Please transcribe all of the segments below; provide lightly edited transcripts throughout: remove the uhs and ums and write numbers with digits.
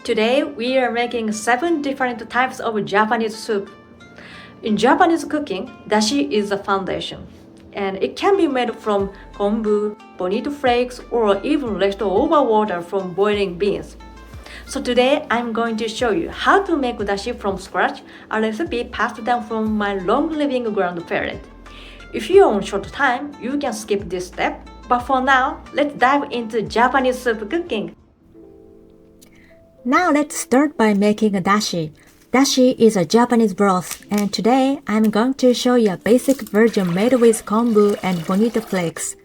Today we are making 7 different types of Japanese soup. In Japanese cooking, dashi is the foundation, and it can be made from kombu, bonito flakes, or even leftover water from boiling beans. So today I'm going to show you how to make dashi from scratch, a recipe passed down from my long-living grandparent. If you're on short time, you can skip this step, but for now, let's dive into Japanese soup cooking. Now let's start by making a dashi. Dashi is a Japanese broth, and today I'm going to show you a basic version made with kombu and bonito flakes.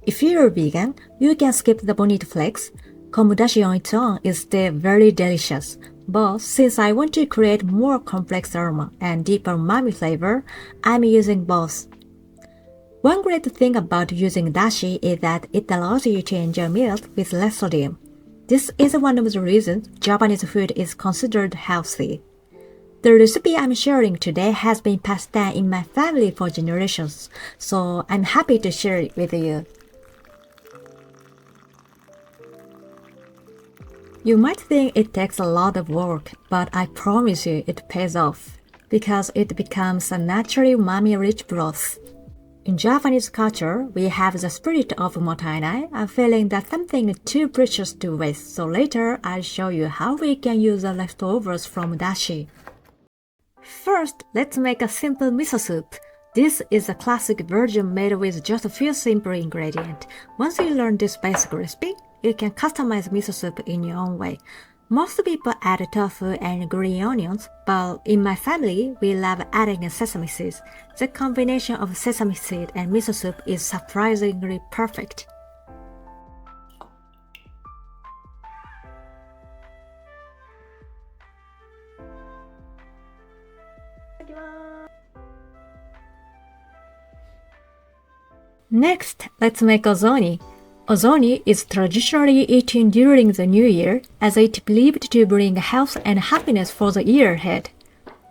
If you're vegan, you can skip the bonito flakes. Kombu dashi on its own is still very delicious, but since I want to create more complex aroma and deeper umami flavor, I'm using both. One great thing about using dashi is that it allows you to enjoy meals with less sodium. This is one of the reasons Japanese food is considered healthy. The recipe I'm sharing today has been passed down in my family for generations, so I'm happy to share it with you. You might think it takes a lot of work, but I promise you it pays off, because it becomes a naturally umami-rich broth. In Japanese culture, we have the spirit of mottainai, a feeling that something is too precious to waste, so later I'll show you how we can use the leftovers from dashi. First, let's make a simple miso soup. This is a classic version made with just a few simple ingredients. Once you learn this basic recipe, you can customize miso soup in your own way. Most people add tofu and green onions, but in my family, we love adding sesame seeds. The combination of sesame seed and miso soup is surprisingly perfect. Next, let's make ozoni. Ozoni is traditionally eaten during the New Year, as it believed to bring health and happiness for the year ahead.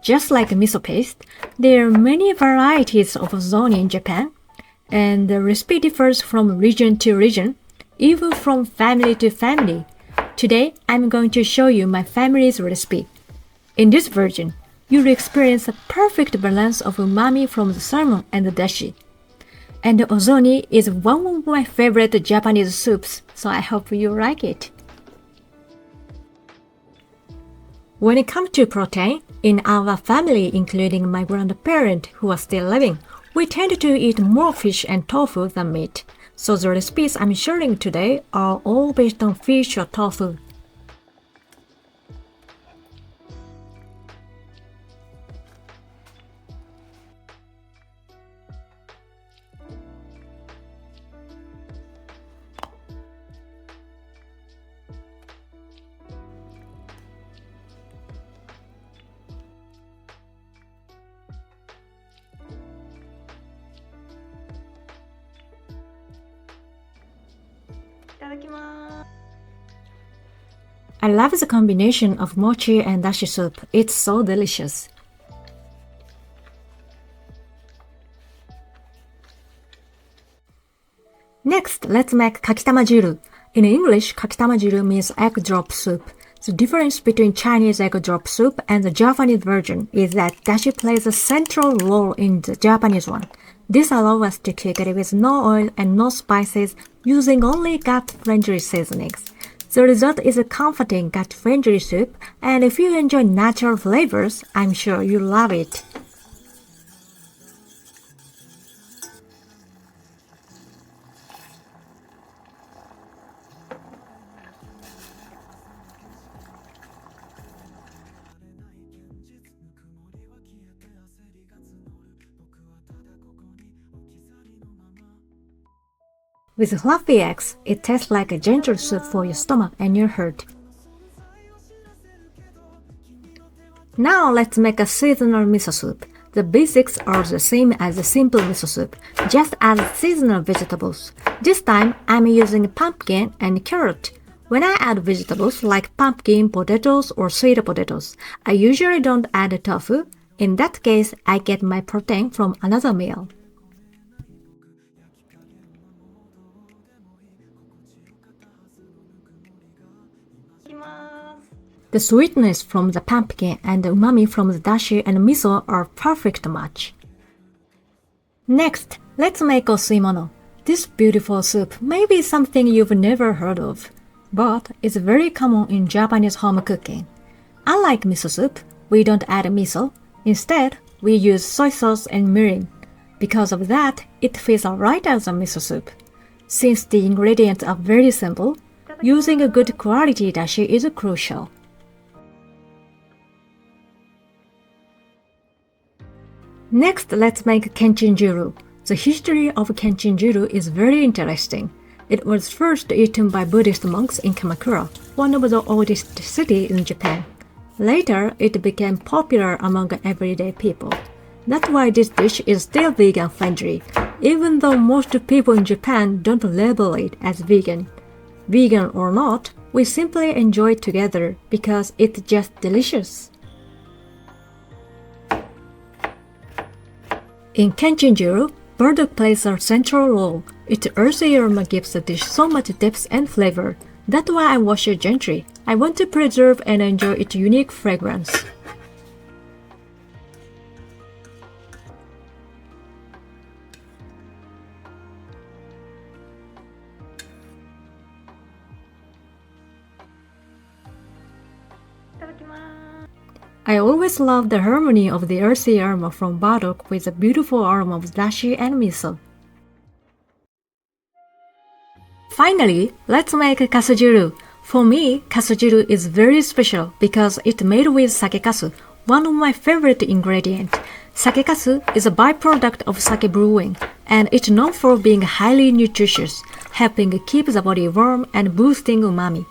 Just like miso paste, there are many varieties of ozoni in Japan, and the recipe differs from region to region, even from family to family. Today, I'm going to show you my family's recipe. In this version, you'll experience a perfect balance of umami from the salmon and the dashi. And ozoni is one of my favorite Japanese soups, so I hope you like it. When it comes to protein, in our family, including my grandparent who are still living, we tend to eat more fish and tofu than meat. So the recipes I'm sharing today are all based on fish or tofu. I love the combination of mochi and dashi soup. It's so delicious. Next, let's make kakitamajiru. In English, kakitamajiru means egg drop soup. The difference between Chinese egg drop soup and the Japanese version is that dashi plays a central role in the Japanese one. This allows us to cook it with no oil and no spices, using only gut-friendly seasonings. The result is a comforting gut-friendly soup, and if you enjoy natural flavors, I'm sure you'll love it. With fluffy eggs, it tastes like a gentle soup for your stomach and your heart. Now let's make a seasonal miso soup. The basics are the same as a simple miso soup, just add seasonal vegetables. This time, I'm using pumpkin and carrot. When I add vegetables like pumpkin, potatoes, or sweet potatoes, I usually don't add tofu. In that case, I get my protein from another meal. The sweetness from the pumpkin and the umami from the dashi and miso are a perfect match. Next, let's make osuimono. This beautiful soup may be something you've never heard of, but it's very common in Japanese home cooking. Unlike miso soup, we don't add miso. Instead, we use soy sauce and mirin. Because of that, it feels alright as a miso soup. Since the ingredients are very simple, using a good quality dashi is crucial. Next, let's make kenchinjuru. The history of kenchinjuru is very interesting. It was first eaten by Buddhist monks in Kamakura, one of the oldest cities in Japan. Later, it became popular among everyday people. That's why this dish is still vegan friendly, even though most people in Japan don't label it as vegan. Vegan or not, we simply enjoy it together because it's just delicious. In kenchinjuru, burdock plays a central role. Its earthy aroma gives the dish so much depth and flavor. That's why I wash it gently. I want to preserve and enjoy its unique fragrance. I always love the harmony of the earthy aroma from burdock with the beautiful aroma of dashi and miso. Finally, let's make kasujuru. For me, kasujuru is very special because it's made with sakekasu, one of my favorite ingredients. Sakekasu is a byproduct of sake brewing, and it's known for being highly nutritious, helping keep the body warm and boosting umami.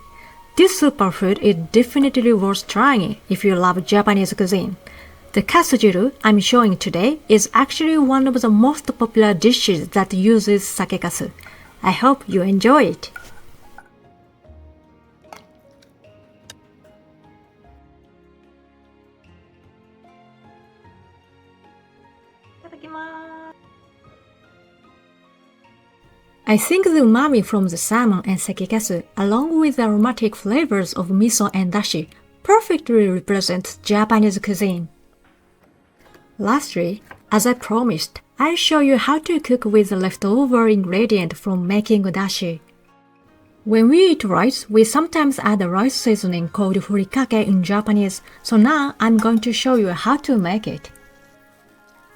This superfood is definitely worth trying if you love Japanese cuisine. The kasujuru I'm showing today is actually one of the most popular dishes that uses sakekasu. I hope you enjoy it. I think the umami from the salmon and sakekasu, along with the aromatic flavors of miso and dashi, perfectly represents Japanese cuisine. Lastly, as I promised, I'll show you how to cook with the leftover ingredient from making dashi. When we eat rice, we sometimes add a rice seasoning called furikake in Japanese, so now I'm going to show you how to make it.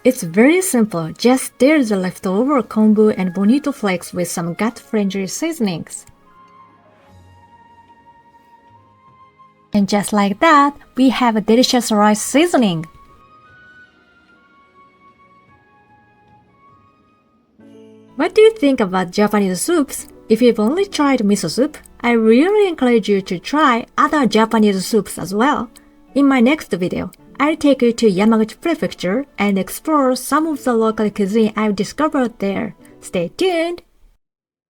It's very simple, just stir the leftover kombu and bonito flakes with some gut-friendly seasonings. And just like that, we have a delicious rice seasoning. What do you think about Japanese soups? If you've only tried miso soup, I really encourage you to try other Japanese soups as well. In my next video, I'll take you to Yamaguchi Prefecture and explore some of the local cuisine I've discovered there. Stay tuned!